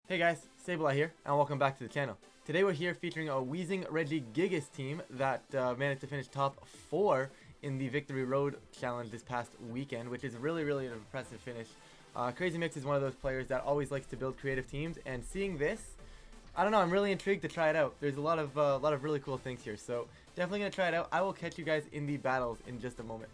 Hey guys, Sableye here, and welcome back to the channel. Today we're here featuring a Weezing Regigigas team that managed to finish top 4 in the Victory Road Challenge this past weekend, which is really an impressive finish. Crazy Mix is one of those players that always likes to build creative teams, and seeing this, I don't know, I'm really intrigued to try it out. There's a lot of really cool things here, so definitely gonna try it out. I will catch you guys in the battles in just a moment.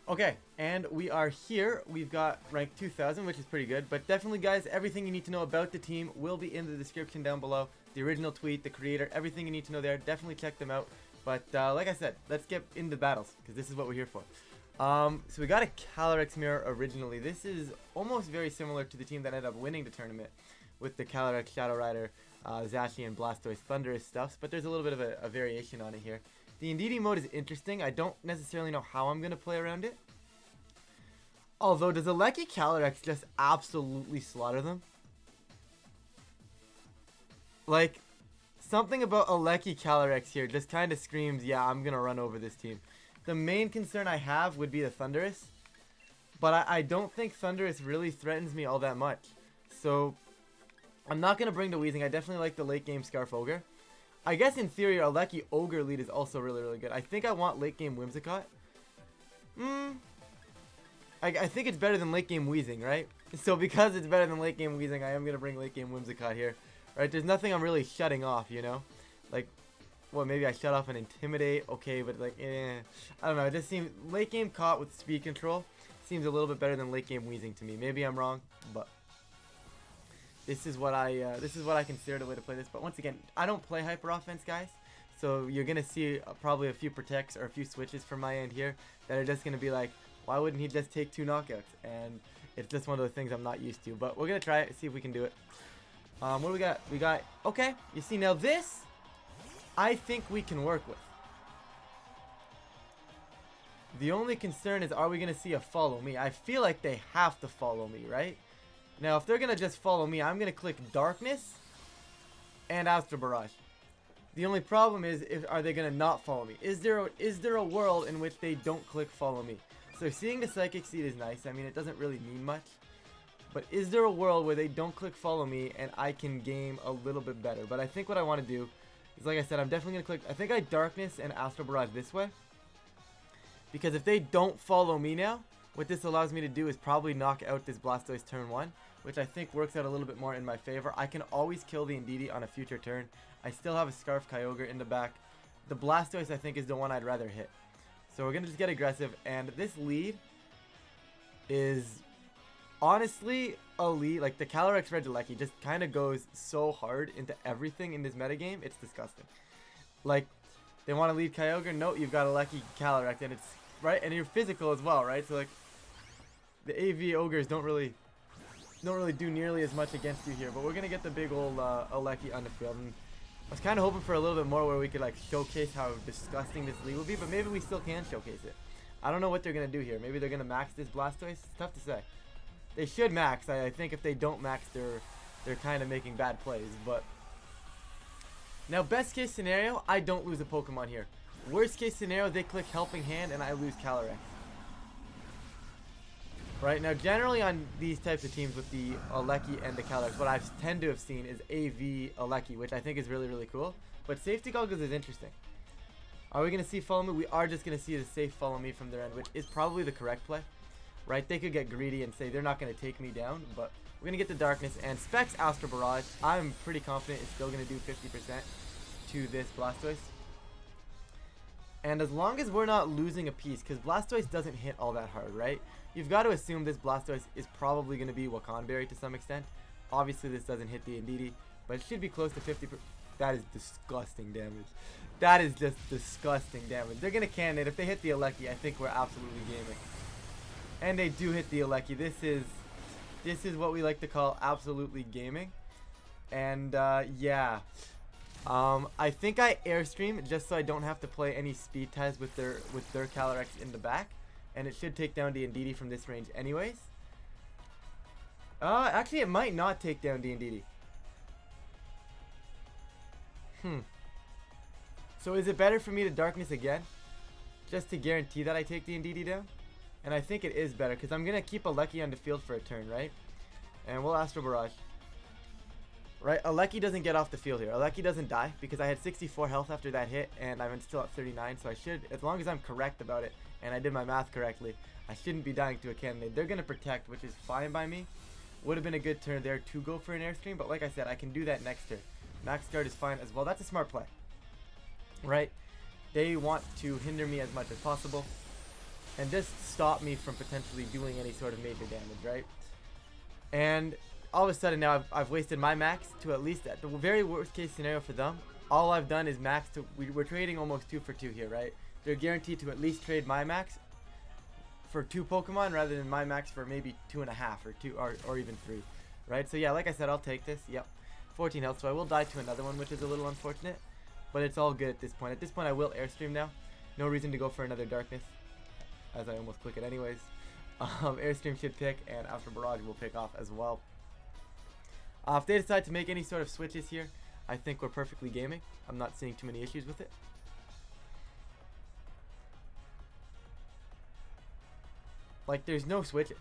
Okay, and we are here. We've got rank 2000, which is pretty good. But definitely, guys, everything you need to know about the team will be in the description down below. The original tweet, the creator, everything you need to know there. Definitely check them out. But like I said, let's get into battles, because this is what we're here for. So we got a Calyrex mirror originally. This is almost very similar to the team that ended up winning the tournament with the calyrex-shadow rider, Zashi and Blastoise Thunderous stuffs. But there's a little bit of a variation on it here. The Indeedee mode is interesting. I don't necessarily know how I'm going to play around it. Although, does Alecki Calyrex just absolutely slaughter them? Like, something about Alecki Calyrex here just kind of screams, yeah, I'm going to run over this team. The main concern I have would be the Thunderous. But I don't think Thunderous really threatens me all that much. So, I'm not going to bring the Weezing. I definitely like the late game Scarf Ogre. I guess in theory, Alecki Ogre lead is also really good. I think I want late game Whimsicott. I think it's better than late game Weezing, right? So because it's better than late game Weezing, I am going to bring late game Whimsicott here. Right? There's nothing I'm really shutting off, you know? Like, well, maybe I shut off and Intimidate. Okay, but like, I don't know. It just seems late game Caught with speed control seems a little bit better than late game Weezing to me. Maybe I'm wrong, but this is what I consider the way to play this. But once again, I don't play hyper offense, guys. So you're gonna see probably a few protects or a few switches from my end here that are just gonna be like, why wouldn't he just take 2 knockouts? And it's just one of those things I'm not used to. But we're gonna try it, see if we can do it. What do we got? We got, okay. You see, now this, I think we can work with. The only concern is, are we gonna see a follow me? I feel like they have to follow me, right? Now, if they're going to just follow me, I'm going to click Darkness and Astro Barrage. The only problem is, are they going to not follow me? Is there a world in which they don't click Follow Me? So seeing the Psychic Seed is nice. I mean, it doesn't really mean much. But is there a world where they don't click Follow Me and I can game a little bit better? But I think what I want to do is, like I said, I'm definitely going to click, I think I Darkness and Astro Barrage this way. Because if they don't follow me now, what this allows me to do is probably knock out this Blastoise turn 1, which I think works out a little bit more in my favor. I can always kill the Indeedee on a future turn. I still have a Scarf Kyogre in the back. The Blastoise, I think, is the one I'd rather hit. So we're going to just get aggressive, and this lead is honestly a lead. Like, the Calyrex Regigigas just kind of goes so hard into everything in this metagame, it's disgusting. Like, they want to lead Kyogre? No, you've got Alecki Calyrex, and it's, right? And you're physical as well, right? So, like, the AV Ogres don't really do nearly as much against you here, but we're gonna get the big old Alecki on the field. And I was kind of hoping for a little bit more where we could like showcase how disgusting this lead will be, but maybe we still can showcase it. I don't know what they're gonna do here. Maybe they're gonna max this Blastoise. It's tough to say. They should max. I think if they don't max, they're kind of making bad plays. But now, best case scenario, I don't lose a Pokemon here. Worst case scenario, they click Helping Hand and I lose Calyrex. Right, now generally on these types of teams with the Alecki and the Calyrex, what I tend to have seen is AV Alecki, which I think is really cool. But Safety Goggles is interesting. Are we going to see Follow Me? We are just going to see the safe Follow Me from their end, which is probably the correct play. Right, they could get greedy and say they're not going to take me down, but we're going to get the Darkness and Specs Astro Barrage. I'm pretty confident it's still going to do 50% to this Blastoise. And as long as we're not losing a piece, because Blastoise doesn't hit all that hard, right? You've got to assume this Blastoise is probably going to be Wakanberry to some extent. Obviously, this doesn't hit the Indeedee, but it should be close to 50%. That is disgusting damage. That is just disgusting damage. They're going to can it. If they hit the Alecki, I think we're absolutely gaming. And they do hit the Alecki. This is what we like to call absolutely gaming. And, yeah. I think I Airstream just so I don't have to play any speed ties with their Calyrex in the back. And it should take down the Indeedee from this range anyways. Actually it might not take down the Indeedee. So is it better for me to Darkness again? Just to guarantee that I take the Indeedee down? And I think it is better because I'm going to keep Alecki on the field for a turn, right? And we'll Astro Barrage. Right? Aleki doesn't get off the field here. Aleki doesn't die because I had 64 health after that hit and I'm still at 39. So I should, as long as I'm correct about it and I did my math correctly, I shouldn't be dying to a cannonade. They're going to protect, which is fine by me. Would have been a good turn there to go for an airstream, but like I said, I can do that next turn. Max guard is fine as well. That's a smart play. Right? They want to hinder me as much as possible and just stop me from potentially doing any sort of major damage, right? And all of a sudden now I've wasted my max to at least, at the very worst case scenario for them, all I've done is max to, we're trading almost 2 for 2 here, right? They're guaranteed to at least trade my max for 2 Pokemon rather than my max for maybe 2.5 or 2 or even 3, right? So yeah, like I said, I'll take this. Yep, 14 health, so I will die to another one, which is a little unfortunate, but it's all good at this point. At this point I will airstream now. No reason to go for another darkness, as I almost click it anyways. Airstream should pick, and Astral Barrage will pick off as well. If they decide to make any sort of switches here, I think we're perfectly gaming. I'm not seeing too many issues with it. Like, there's no switch.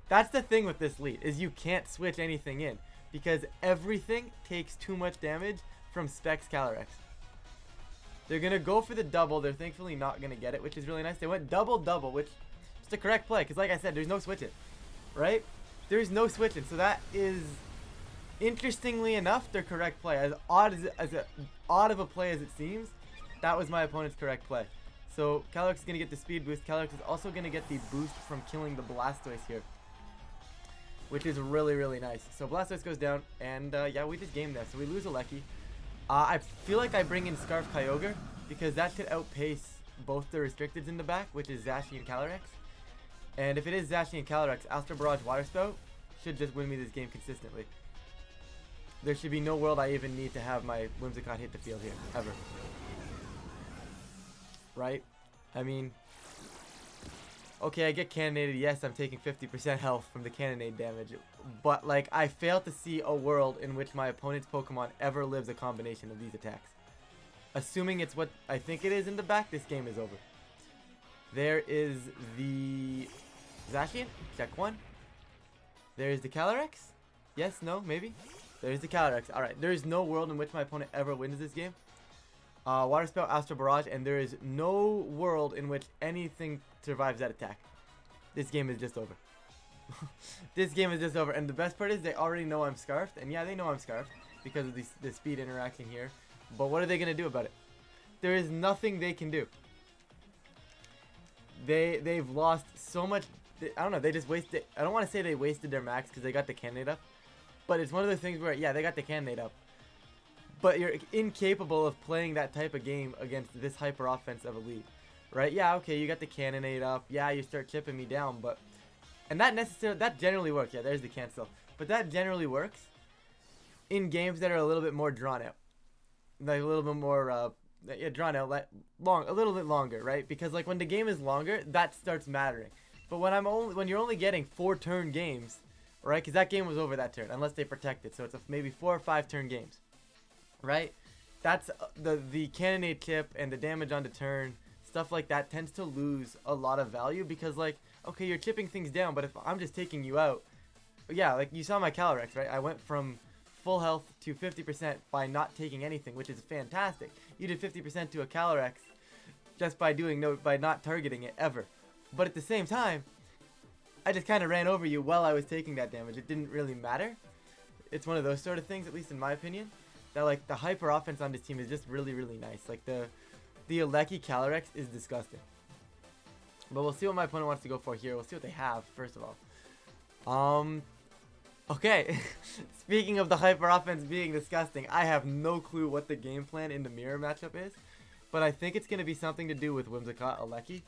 That's the thing with this lead, is you can't switch anything in because everything takes too much damage from Specs Calyrex. They're going to go for the double. They're thankfully not going to get it, which is really nice. They went double, which is the correct play because like I said, there's no switching, right? There's no switching, so that is... Interestingly enough, their correct play. As odd of a play as it seems, that was my opponent's correct play. So Calyrex is going to get the speed boost. Calyrex is also going to get the boost from killing the Blastoise here, which is really, really nice. So Blastoise goes down, and yeah, we just game there. So we lose Aleki. I feel like I bring in Scarf Kyogre because that should outpace both the restricteds in the back, which is Zashi and Calyrex. And if it is Zashi and Calyrex, Astral Barrage Water Spout should just win me this game consistently. There should be no world I even need to have my Whimsicott hit the field here, ever. Right? I mean, okay, I get cannonaded. Yes, I'm taking 50% health from the cannonade damage. But, like, I fail to see a world in which my opponent's Pokemon ever lives a combination of these attacks. Assuming it's what I think it is in the back, this game is over. There is the Zacian. Check 1. There's the Calyrex. Yes, no, maybe. There's the Calyrex. Alright, there is no world in which my opponent ever wins this game. Water Spout, Astral Barrage, and there is no world in which anything survives that attack. This game is just over. This game is just over. And the best part is they already know I'm Scarfed. And yeah, they know I'm Scarfed because of the speed interaction here. But what are they going to do about it? There is nothing they can do. They've lost so much. I don't know. They just wasted. I don't want to say they wasted their max because they got the cannonade up. But it's one of those things where, yeah, they got the cannonade up. But you're incapable of playing that type of game against this hyper offense of a lead. Right? Yeah, okay, you got the cannonade up. Yeah, you start chipping me down. But and that generally works. Yeah, there's the cancel. But that generally works in games that are a little bit more drawn out. Like a little bit more yeah, drawn out, like a little bit longer, right? Because like when the game is longer, that starts mattering. But when you're only getting 4 turn games, right? Because that game was over that turn, unless they protect it. So it's maybe 4 or 5 turn games, right? That's the cannonade chip and the damage on the turn, stuff like that tends to lose a lot of value because like, okay, you're chipping things down, but if I'm just taking you out, yeah, like you saw my Calyrex, right? I went from full health to 50% by not taking anything, which is fantastic. You did 50% to a Calyrex just by not targeting it ever. But at the same time, I just kind of ran over you while I was taking that damage. It didn't really matter. It's one of those sort of things, at least in my opinion, that like the hyper offense on this team is just really, really nice. Like the Aleki Calyrex is disgusting. But we'll see what my opponent wants to go for here. We'll see what they have, first of all. Okay. Speaking of the hyper offense being disgusting, I have no clue what the game plan in the mirror matchup is. But I think it's going to be something to do with Whimsicott Aleki.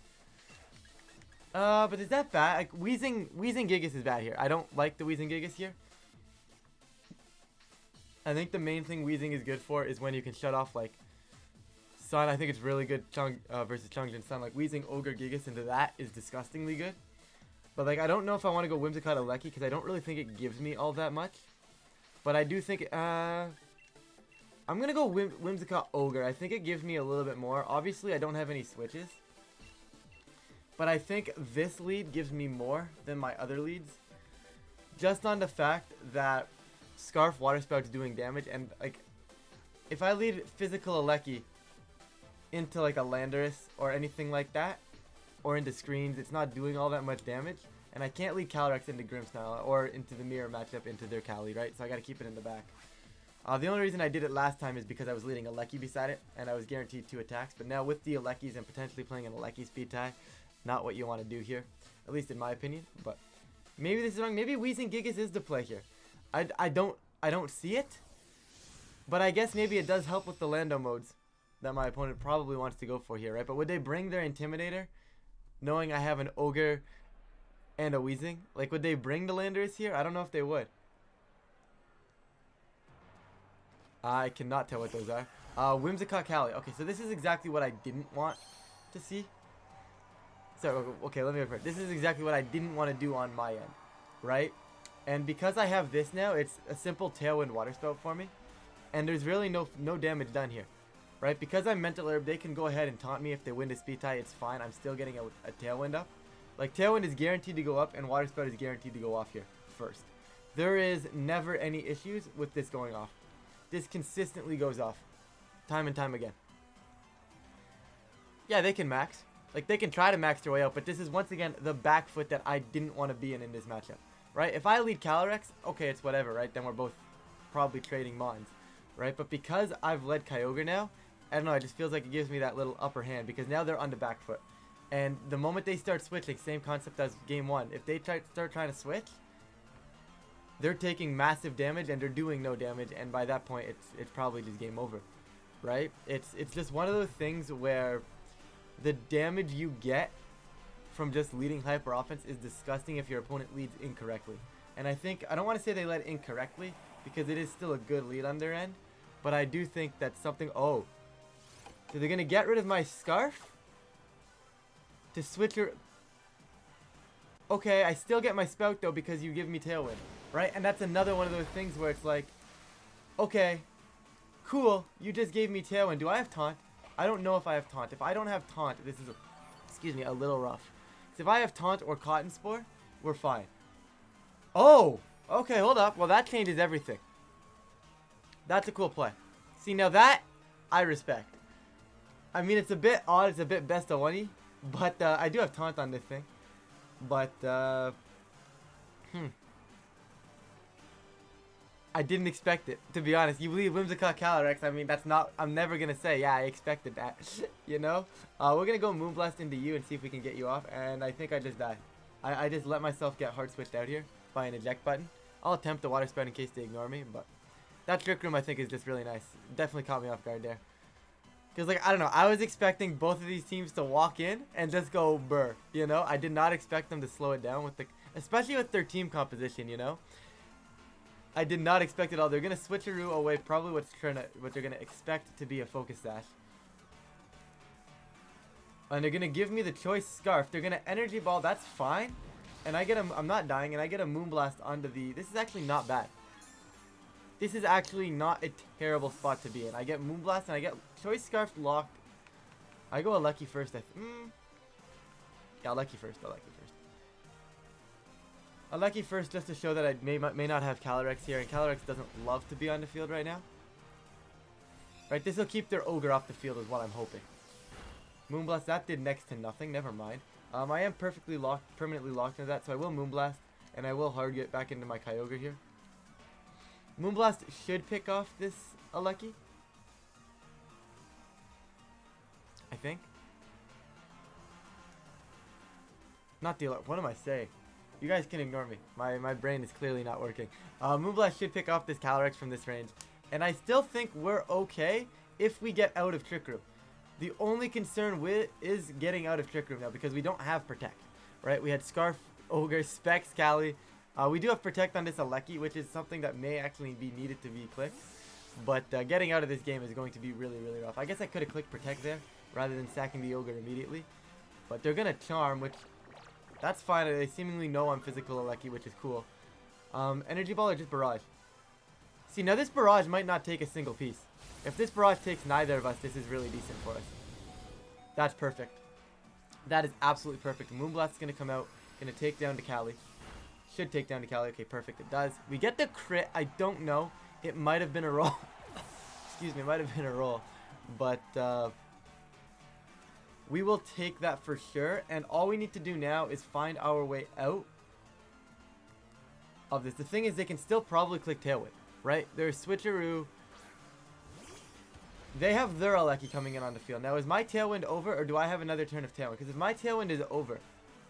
But is that bad? Like, Weezing-Gigas is bad here. I don't like the Weezing-Gigas here. I think the main thing Weezing is good for is when you can shut off, like, Sun. I think it's really good versus Chongjin Sun. Like, Weezing Ogre Gigas into that is disgustingly good. But, like, I don't know if I want to go Whimsicott Aleki because I don't really think it gives me all that much. But I do think, I'm going to go Whimsicott Ogre. I think it gives me a little bit more. Obviously, I don't have any switches. But I think this lead gives me more than my other leads. Just on the fact that Scarf Water Spout's doing damage, and like if I lead physical Alecki into like a Landorus or anything like that, or into screens, it's not doing all that much damage. And I can't lead Calyrex into Grimmsnarl or into the mirror matchup into their Cali, right? So I gotta keep it in the back. The only reason I did it last time is because I was leading Alecki beside it, and I was guaranteed 2 attacks. But now with the Alekkis and potentially playing an Alecki speed tie, not what you want to do here, at least in my opinion. But maybe this is wrong. Maybe Weezing-Gigas is the play here. I don't see it, but I guess maybe it does help with the Lando modes that my opponent probably wants to go for here, right? But would they bring their Intimidator, knowing I have an Ogre and a Weezing? Like, would they bring the Landorus here? I don't know if they would. I cannot tell what those are. Whimsicott Cali. Okay, so this is exactly what I didn't want to see. So, okay, let me repeat. This is exactly what I didn't want to do on my end, right? And because I have this now, it's a simple Tailwind Water Spout for me. And there's really no damage done here, right? Because I'm Mental Herb, they can go ahead and taunt me. If they win the speed tie, it's fine. I'm still getting a Tailwind up. Like, Tailwind is guaranteed to go up, and Water Spout is guaranteed to go off here first. There is never any issues with this going off. This consistently goes off. Time and time again. Yeah, they can max. Like, they can try to max their way out, but this is, once again, the back foot that I didn't want to be in this matchup. Right? If I lead Calyrex, okay, it's whatever, right? Then we're both probably trading Mons. Right? But because I've led Kyogre now, I don't know, it just feels like it gives me that little upper hand, because now they're on the back foot. And the moment they start switching, same concept as game 1, if they start trying to switch, they're taking massive damage and they're doing no damage, and by that point it's probably just game over, right? It's just one of those things where the damage you get from just leading hyper offense is disgusting if your opponent leads incorrectly. And I don't want to say they led incorrectly, because it is still a good lead on their end, but I do think that something. Oh, so they're gonna get rid of my Scarf to switch your. Okay, I still get my Spout though, because you give me Tailwind. Right? And that's another one of those things where it's like, okay, cool, you just gave me Tailwind. Do I have Taunt? I don't know if I have Taunt. If I don't have Taunt, this is, excuse me, a little rough. So if I have Taunt or Cotton Spore, we're fine. Oh! Okay, hold up. Well, that changes everything. That's a cool play. See, now that, I respect. I mean, it's a bit odd. It's a bit best of one-y. But, I do have Taunt on this thing. But, I didn't expect it, to be honest. You believe Whimsicott Calyrex, I mean, that's not, I'm never going to say, yeah, I expected that, you know? We're going to go Moonblast into you and see if we can get you off, and I think I just died. I just let myself get hard switched out here by an eject button. I'll attempt the Water Spout in case they ignore me, but that Trick Room I think is just really nice. Definitely caught me off guard there. Because, like, I don't know, I was expecting both of these teams to walk in and just go burr, you know? I did not expect them to slow it down with especially with their team composition, you know? I did not expect it all. They're gonna switcheroo away probably what they're gonna expect to be a Focus Sash. And they're gonna give me the choice Scarf. They're gonna Energy Ball, that's fine. And I get I'm not dying, and I get a Moonblast onto the. This is actually not bad. This is actually not a terrible spot to be in. I get Moonblast and I get Choice Scarf locked. I go Alecki first. Yeah, Alecki first. Alecki first just to show that I may not have Calyrex here, and Calyrex doesn't love to be on the field right now. Right, this will keep their Ogre off the field is what I'm hoping. Moonblast, that did next to nothing, never mind. I am permanently locked into that, so I will Moonblast, and I will hard get back into my Kyogre here. Moonblast should pick off this Alecki. I think. Not the what am I saying? You guys can ignore me. My brain is clearly not working. Moonblast should pick off this Calyrex from this range. And I still think we're okay if we get out of Trick Room. The only concern is getting out of Trick Room now, because we don't have Protect. Right? We had Scarf, Ogre, Specs, Cali. We do have Protect on this Alecki, which is something that may actually be needed to be clicked. But getting out of this game is going to be really, really rough. I guess I could have clicked Protect there rather than sacking the Ogre immediately. But they're going to Charm, which... That's fine. They seemingly know I'm physical Alecki, which is cool. Energy Ball or just Barrage? See, now this Barrage might not take a single piece. If this Barrage takes neither of us, this is really decent for us. That's perfect. That is absolutely perfect. Moonblast is going to come out. Going to take down the Cali. should take down the Cali. Okay, perfect. It does. We get the crit. I don't know. It might have been a roll. Excuse me. It might have been a roll. But we will take that for sure. And all we need to do now is find our way out of this. The thing is, they can still probably click Tailwind, right? There's Switcheroo. They have their Alecki coming in on the field. Now, is my Tailwind over, or do I have another turn of Tailwind? Because if my Tailwind is over,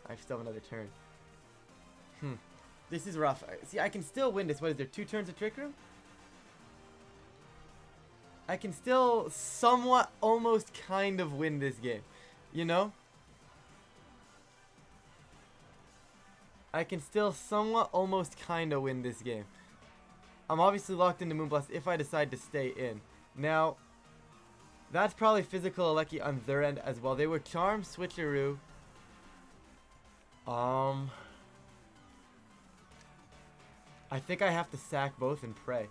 I still have another turn. This is rough. See, I can still win this. What is there, 2 turns of Trick Room? I can still somewhat, almost, kind of win this game. You know? I can still somewhat, almost, kind of win this game. I'm obviously locked into Moonblast if I decide to stay in. Now, that's probably physical Alecki on their end as well. They were Charm, Switcheroo. I think I have to sack both and pray.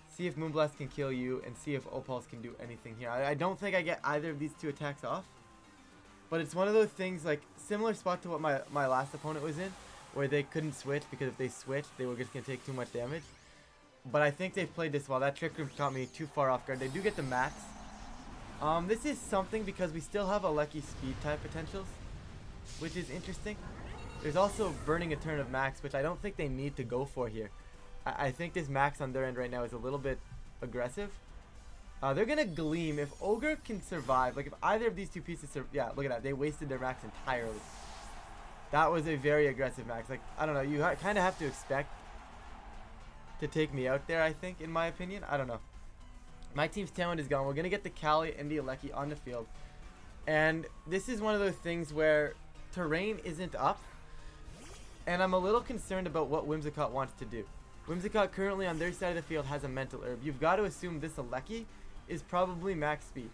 See if Moonblast can kill you and see if Opals can do anything here. I don't think I get either of these 2 attacks off. But it's one of those things, like, similar spot to what my last opponent was in, where they couldn't switch because if they switched, they were just going to take too much damage. But I think they've played this well. That Trick Room caught me too far off guard. They do get the max. This is something because we still have Alecki speed type potentials, which is interesting. There's also burning a turn of max, which I don't think they need to go for here. I think this max on their end right now is a little bit aggressive. They're going to Gleam. If Ogre can survive, like if either of these 2 pieces, yeah, look at that. They wasted their max entirely. That was a very aggressive max. Like, I don't know. You kind of have to expect to take me out there, I think, in my opinion. I don't know. My team's Tailwind is gone. We're going to get the Cali and the Alecki on the field. And this is one of those things where terrain isn't up. And I'm a little concerned about what Whimsicott wants to do. Whimsicott currently on their side of the field has a Mental Herb. You've got to assume this Alecki is probably max speed.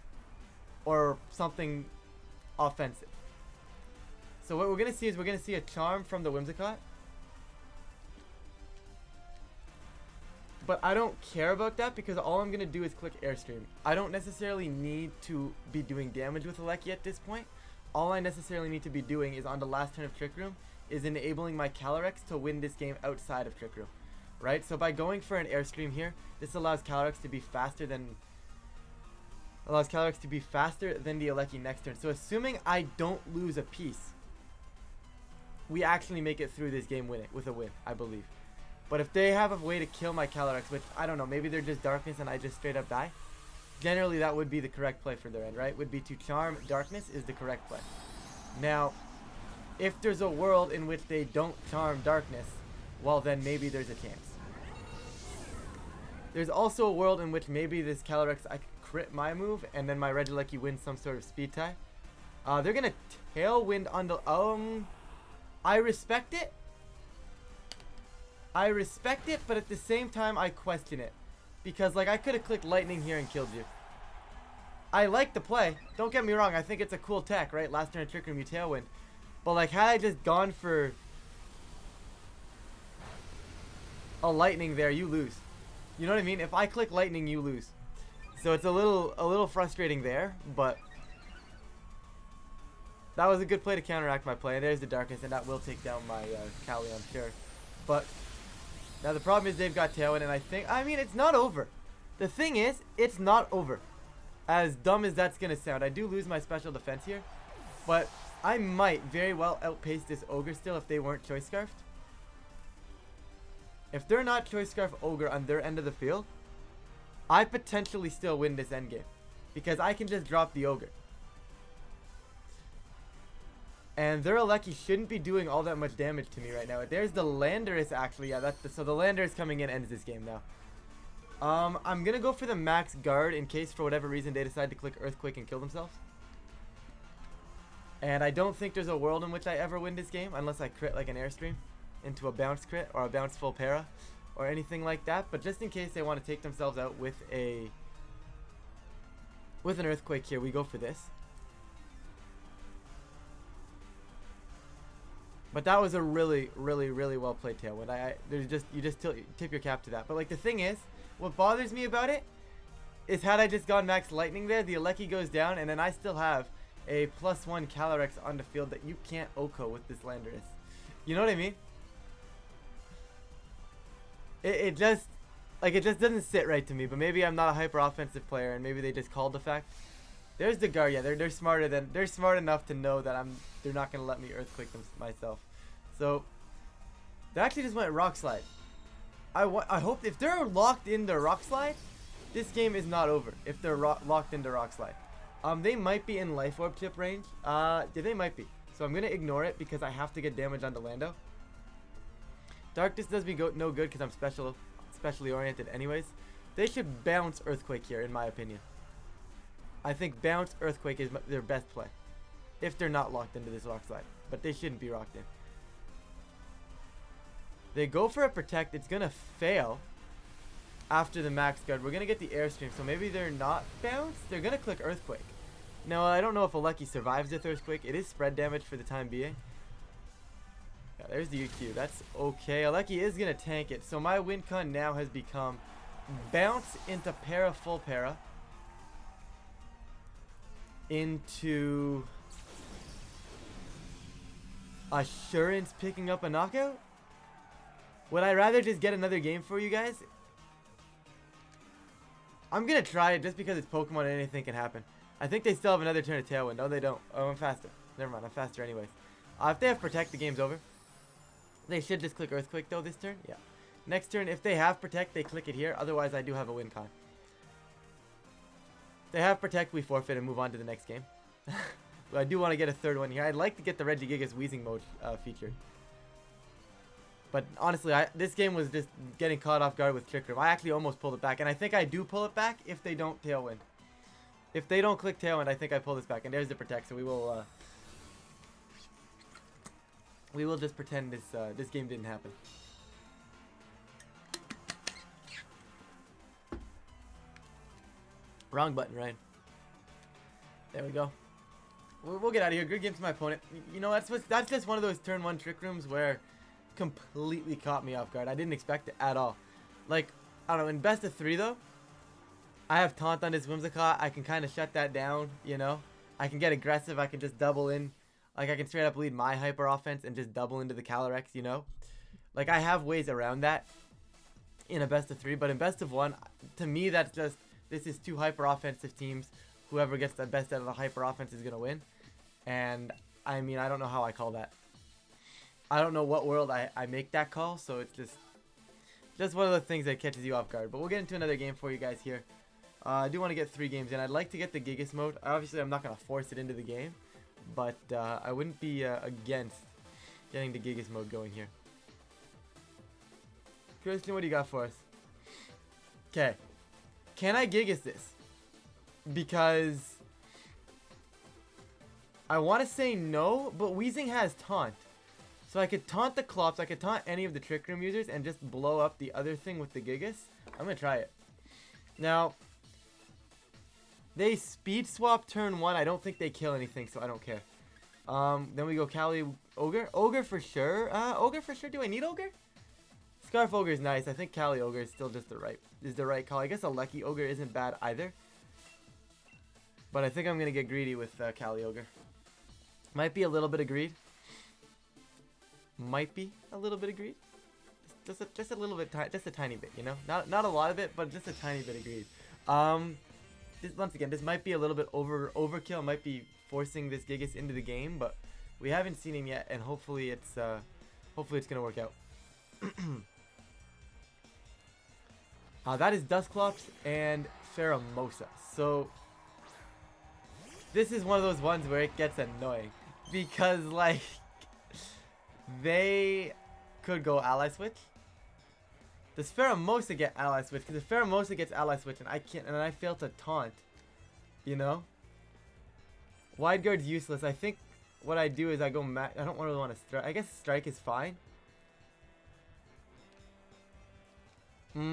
Or something offensive. So what we're going to see is we're going to see a Charm from the Whimsicott. But I don't care about that because all I'm going to do is click Airstream. I don't necessarily need to be doing damage with Alecki at this point. All I necessarily need to be doing is on the last turn of Trick Room is enabling my Calyrex to win this game outside of Trick Room. Right? So by going for an Airstream here, this allows Calyrex to be faster than the Alecki next turn. So assuming I don't lose a piece, we actually make it through this game with a win, I believe. But if they have a way to kill my Calyrex, which I don't know, maybe they're just Darkness and I just straight up die. Generally, that would be the correct play for their end, right? Would be to Charm Darkness is the correct play. Now, if there's a world in which they don't Charm Darkness, well then maybe there's a chance. There's also a world in which maybe this Calyrex I could crit my move and then my Regigigas wins some sort of speed tie. They're gonna Tailwind on the I respect it. But at the same time, I question it. Because, like, I could have clicked Lightning here and killed you. I like the play. Don't get me wrong. I think it's a cool tech, right? Last turn of Trick Room, you Tailwind. But, like, had I just gone for a Lightning there, you lose. You know what I mean? If I click Lightning, you lose. So it's a little frustrating there, but that was a good play to counteract my play. There's the Darkness, and that will take down my Cali, I'm sure. But now the problem is they've got Tailwind, and I mean, it's not over. The thing is, it's not over. As dumb as that's going to sound, I do lose my special defense here, but I might very well outpace this Ogre still if they weren't Choice Scarfed. If they're not Choice Scarf Ogre on their end of the field, I potentially still win this endgame. Because I can just drop the Ogre. And their Alecki shouldn't be doing all that much damage to me right now. There's the Landorus actually. Yeah, so the Landorus coming in ends this game now. I'm going to go for the max guard in case for whatever reason they decide to click Earthquake and kill themselves. And I don't think there's a world in which I ever win this game unless I crit like an Airstream into a bounce crit or a bounce full para or anything like that. But just in case they want to take themselves out with an Earthquake here, we go for this. But that was a really, really, really well played Tailwind. You just tip your cap to that. But like the thing is, what bothers me about it is had I just gone max Lightning there, the Alecki goes down, and then I still have a +1 Calyrex on the field that you can't OHKO with this Landorus. You know what I mean? It just, like, it just doesn't sit right to me. But maybe I'm not a hyper offensive player, and maybe they just called the fact. There's the guard. Yeah, they're smart enough to know that they're not gonna let me earthquake them myself. So they actually just went rock slide. I hope if they're locked into rock slide, this game is not over. If they're locked into rock slide, they might be in life orb chip range. Yeah, they might be. So I'm gonna ignore it because I have to get damage onto Lando. Darkness does me no good because I'm specially oriented anyways. They should bounce Earthquake here, in my opinion. I think bounce Earthquake is their best play, if they're not locked into this rock slide. But they shouldn't be locked in. They go for a protect. It's gonna fail. After the max guard, we're gonna get the airstream. So maybe they're not bounced. They're gonna click Earthquake. Now I don't know if Alecki survives this Earthquake. It is spread damage for the time being. Yeah, there's the UQ. That's okay. Alecki is gonna tank it. So my win con now has become bounce into para full para. Into Assurance picking up a knockout? Would I rather just get another game for you guys? I'm gonna try it just because it's Pokemon and anything can happen. I think they still have another turn of Tailwind. No, they don't. Oh, I'm faster. Never mind, I'm faster anyways. If they have Protect, the game's over. They should just click Earthquake though this turn. Yeah. Next turn, if they have Protect, they click it here. Otherwise, I do have a win con. If they have Protect, we forfeit and move on to the next game. But I do want to get a third one here. I'd like to get the Regigigas Weezing mode featured. But honestly, this game was just getting caught off guard with Trick Room. I actually almost pulled it back. And I think I do pull it back if they don't Tailwind. If they don't click Tailwind, I think I pull this back. And there's the Protect. So we will just pretend this game didn't happen. Wrong button, Ryan. There we go. We'll get out of here. Good game to my opponent. You know, that's just one of those turn 1 Trick Rooms where completely caught me off guard. I didn't expect it at all. Like, I don't know, in best of 3 though, I have Taunt on this Whimsicott. I can kind of shut that down, you know. I can get aggressive. I can just double in. Like, I can straight up lead my hyper offense and just double into the Calyrex, you know. Like, I have ways around that in a best of 3, but in best of 1, to me, that's just, this is 2 hyper offensive teams. Whoever gets the best out of the hyper offense is going to win. And, I mean, I don't know how I call that. I don't know what world I make that call, so it's just one of the things that catches you off guard. But we'll get into another game for you guys here. I do want to get 3 games in. I'd like to get the Gigas mode. Obviously, I'm not going to force it into the game, but I wouldn't be against getting the Gigas mode going here. Christian, what do you got for us? Okay. Can I Gigas this? Because I want to say no, but Weezing has Taunt. So I could taunt the Clops, I could taunt any of the Trick Room users and just blow up the other thing with the Gigas. I'm going to try it. Now, they speed swap turn 1. I don't think they kill anything, so I don't care. Then we go Cali Ogre. Ogre for sure. Ogre for sure. Do I need Ogre? Scarf Ogre is nice. I think Cali Ogre is still just the right call. I guess a Lucky Ogre isn't bad either. But I think I'm going to get greedy with Cali Ogre. Might be a little bit of greed. Might be a little bit of greed. Just a little bit, just a tiny bit, you know? Not a lot of it, but just a tiny bit of greed. Once again, this might be a little bit overkill. Might be forcing this Gigas into the game, but we haven't seen him yet, and hopefully it's gonna work out. That is Dusclops and Pheromosa. So this is one of those ones where it gets annoying because like they could go ally switch. Does Pheromosa get ally switch? Because if Pheromosa gets ally switch and I can't, and I fail to taunt, you know, wide guard's useless. I think what I do is I go I don't really want to strike. I guess strike is fine.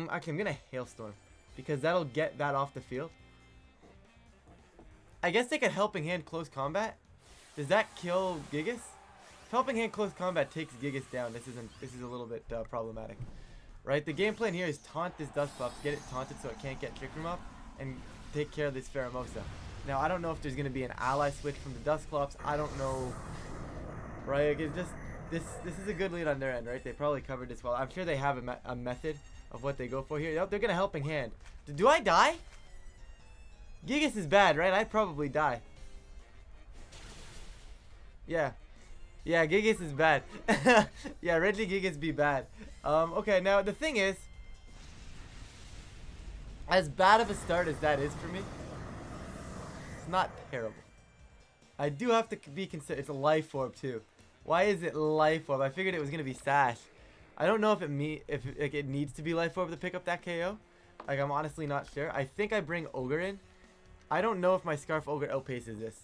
Actually, I'm gonna hailstorm because that'll get that off the field. I guess they could helping hand close combat. Does that kill Gigas? If helping hand close combat takes Gigas down, this is a little bit problematic. Right, the game plan here is taunt this Dusclops, get it taunted so it can't get Trick Room up, and take care of this Pheromosa. Now, I don't know if there's going to be an ally switch from the Dusclops. I don't know. Right, it's just, this is a good lead on their end, right? They probably covered this well. I'm sure they have a method of what they go for here. Yep, they're gonna helping hand. Do I die? Gigas is bad, right? I probably die. Yeah. Yeah, Gigas is bad. Yeah, Regigigas be bad. Okay, now the thing is, as bad of a start as that is for me, it's not terrible. I do have to be considered. It's a life orb too. Why is it life orb? I figured it was gonna be sash. I don't know if it needs to be life orb to pick up that KO. Like, I'm honestly not sure. I think I bring Ogre in. I don't know if my Scarf Ogre outpaces this.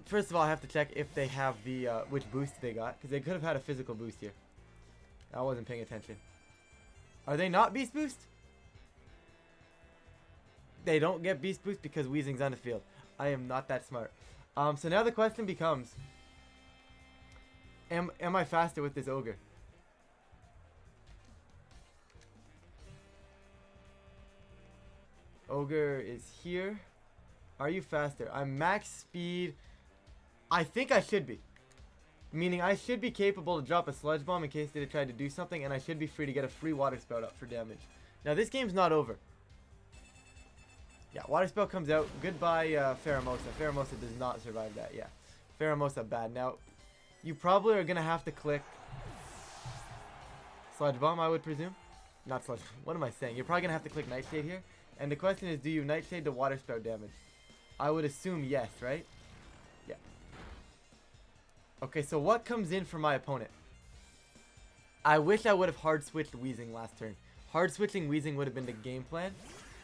First of all, I have to check if they have the which boost they got, because they could have had a physical boost here. I wasn't paying attention. Are they not beast boost? They don't get beast boost because Weezing's on the field. I am not that smart. So now the question becomes, am I faster with this Ogre? Ogre is here. Are you faster? I'm max speed. I think I should be. Meaning I should be capable to drop a Sludge Bomb in case they tried to do something, and I should be free to get a free Water Spout up for damage. Now this game's not over. Yeah, Water Spell comes out. Goodbye, Pheromosa. Pheromosa does not survive that. Yeah, Pheromosa bad. Now, you probably are gonna have to click Sludge Bomb, I would presume. Not Sludge. What am I saying? You're probably gonna have to click Nightshade here. And the question is, do you Nightshade to Water Spout damage? I would assume yes, right? Yeah. Okay, so what comes in for my opponent? I wish I would have hard switched Weezing last turn. Hard switching Weezing would have been the game plan.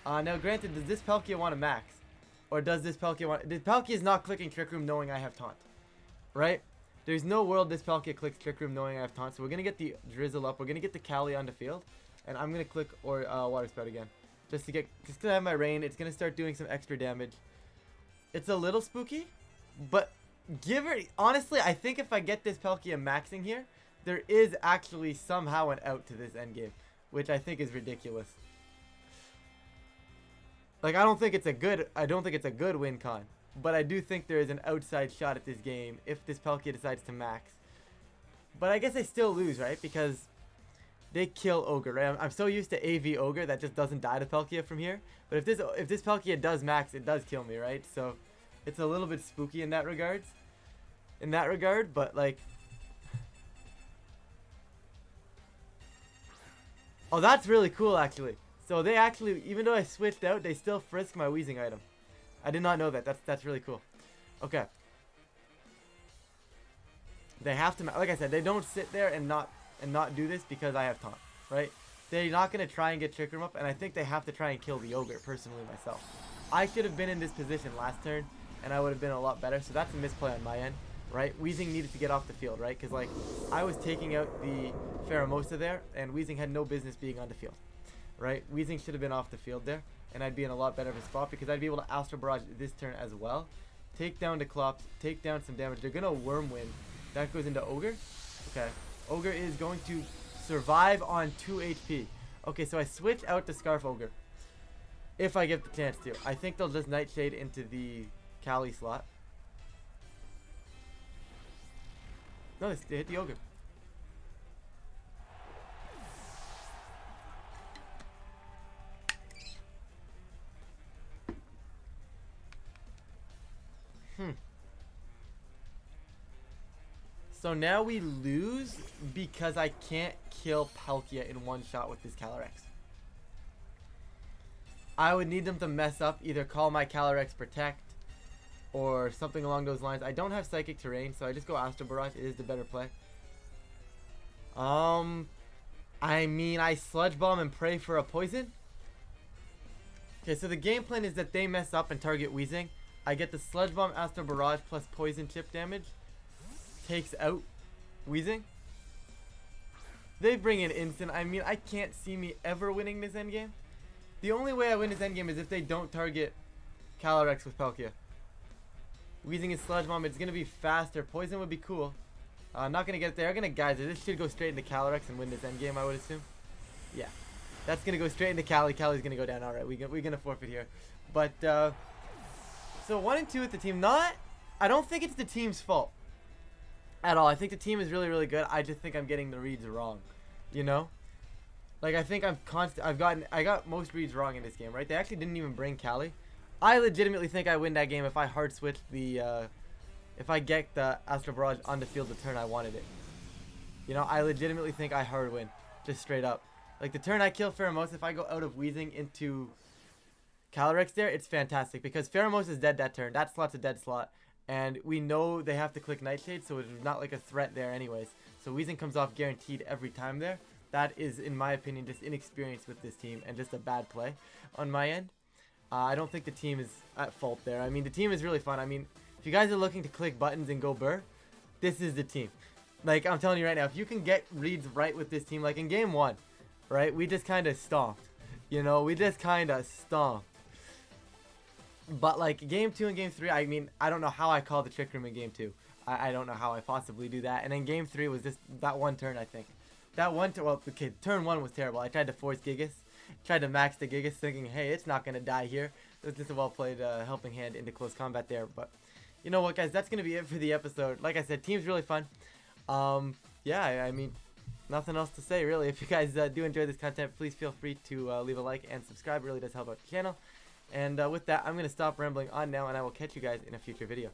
Now, granted, does this Palkia want to max? Or does this Palkia want... Palkia is not clicking Trick Room knowing I have Taunt. Right? There's no world this Palkia clicks Trick Room knowing I have Taunt. So we're going to get the Drizzle up. We're going to get the Cali on the field. And I'm going to click Water Spout again. Just to have my rain. It's going to start doing some extra damage. It's a little spooky. But honestly, I think if I get this Palkia maxing here, there is actually somehow an out to this endgame. Which I think is ridiculous. Like, I don't think it's a good win con, but I do think there is an outside shot at this game if this Palkia decides to max. But I guess I still lose, right? Because they kill Ogre, right? I'm so used to AV Ogre that just doesn't die to Palkia from here. But if this Palkia does max, it does kill me, right? So it's a little bit spooky in that regard. But like, oh, that's really cool actually. So they actually, even though I switched out, they still frisk my Weezing item. I did not know that. That's really cool. Okay. They have to, like I said, they don't sit there and not do this because I have Taunt, right? They're not gonna try and get Trick Room up, and I think they have to try and kill the Ogre. Personally, myself, I should have been in this position last turn, and I would have been a lot better. So that's a misplay on my end, right? Weezing needed to get off the field, right? Because like I was taking out the Pheromosa there, and Weezing had no business being on the field. Right, Weezing should have been off the field there, and I'd be in a lot better of a spot because I'd be able to Astral Barrage this turn as well. Take down the Clops, take down some damage. They're gonna Wormwind. That goes into Ogre. Okay, Ogre is going to survive on 2 HP. Okay, so I switch out the Scarf Ogre if I get the chance to. I think they'll just Nightshade into the Cali slot. No, they hit the Ogre. So now we lose because I can't kill Palkia in one shot with this Calyrex. I would need them to mess up, either call my Calyrex Protect or something along those lines. I don't have Psychic Terrain, so I just go Astral Barrage. It is the better play. I mean, I Sludge Bomb and pray for a poison. Okay, so the game plan is that they mess up and target Weezing. I get the Sludge Bomb, Astral Barrage plus poison chip damage. Takes out Weezing. They bring in instant. I mean, I can't see me ever winning this endgame. The only way I win this endgame is if they don't target Calyrex with Palkia. Weezing is Sludge Bomb. It's going to be faster. Poison would be cool. Not going to get there. I'm going to Geyser. This should go straight into Calyrex and win this endgame, I would assume. Yeah. That's going to go straight into Cali. Cali's going to go down. Alright, we're going to forfeit here. But, so 1 and 2 with the team. I don't think it's the team's fault at all. I think the team is really, really good. I just think I'm getting the reads wrong. You know? Like, I think I got most reads wrong in this game, right? They actually didn't even bring Cali. I legitimately think I win that game if I hard switch the, if I get the Astro Barrage on the field the turn I wanted it. You know, I legitimately think I hard win. Just straight up. Like, the turn I kill Pheromosa, if I go out of Weezing into Calyrex there, it's fantastic. Because Pheromosa is dead that turn. That slot's a dead slot. And we know they have to click Nightshade, so it's not like a threat there anyways. So Weezing comes off guaranteed every time there. That is, in my opinion, just inexperience with this team and just a bad play on my end. I don't think the team is at fault there. I mean, the team is really fun. I mean, if you guys are looking to click buttons and go burr, this is the team. Like, I'm telling you right now, if you can get reads right with this team, like in game 1, right, we just kind of stomped. You know, we just kind of stomped. But, like, game 2 and game 3, I mean, I don't know how I called the Trick Room in game 2. I don't know how I possibly do that. And then game 3 was just that one turn, I think. That one turn, well, okay, turn 1 was terrible. I tried to force Gigas. Tried to max the Gigas thinking, hey, it's not going to die here. It was just a well-played helping hand into close combat there. But, you know what, guys, that's going to be it for the episode. Like I said, team's really fun. Yeah, I mean, nothing else to say, really. If you guys do enjoy this content, please feel free to leave a like and subscribe. It really does help out the channel. And with that, I'm going to stop rambling on now, and I will catch you guys in a future video.